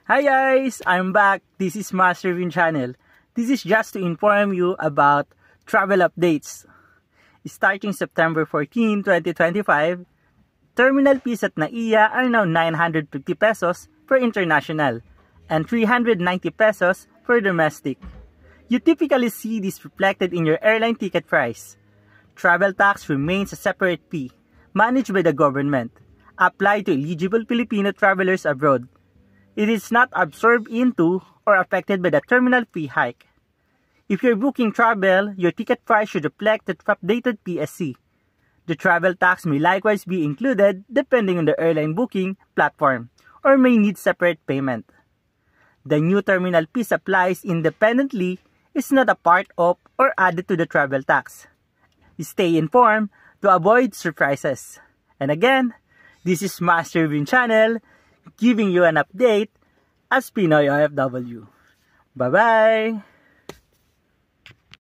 Hi guys! I'm back. This is Master Vin channel. This is just to inform you about travel updates. Starting September 14, 2025, terminal fees at NAIA are now 950 pesos for international and 390 pesos for domestic. You typically see this reflected in your airline ticket price. Travel tax remains a separate fee, managed by the government, applied to eligible Filipino travelers abroad. It is not absorbed into or affected by the terminal fee hike. If you're booking travel, your ticket price should reflect the updated PSC. The travel tax may likewise be included depending on the airline booking platform or may need separate payment. The new terminal fee applies independently, is not a part of or added to the travel tax. Stay informed to avoid surprises. And again, this is Master Vin channel, giving you an update as Pinoy OFW. Bye-bye!